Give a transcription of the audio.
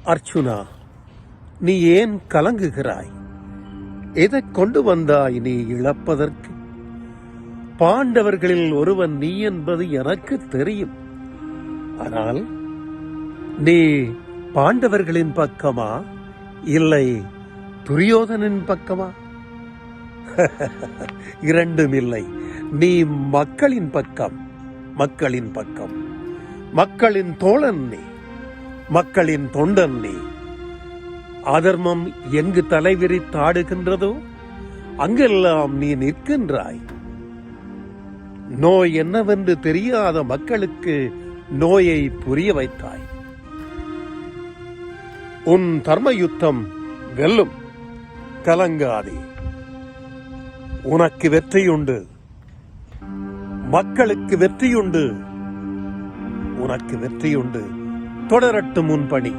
அர்ச்சுனா, நீ ஏன் கலங்குகிறாய்? எதை கொண்டு வந்தாய் நீ இழப்பதற்கு? பாண்டவர்களில் ஒருவன் நீ என்பது எனக்கு தெரியும். ஆனால் நீ பாண்டவர்களின் பக்கமா இல்லை துரியோதனின் பக்கமா? இரண்டும் இல்லை. நீ மக்களின் பக்கம். மக்களின் பக்கம். மக்களின் தோழன் நீ. மக்களின் தொண்டன் நீ. அதர்மம் எங்கு தலைவிரித்தாடுகின்றதோ அங்கெல்லாம் நீ நிற்கின்றாய். நோய் என்னவென்று தெரியாத மக்களுக்கு நோயை புரிய வைத்தாய். உன் தர்ம யுத்தம் வெல்லும். கலங்காதே. உனக்கு வெற்றியுண்டு. மக்களுக்கு வெற்றியுண்டு. உனக்கு வெற்றியுண்டு. தொடரட்டும் உன் பணி.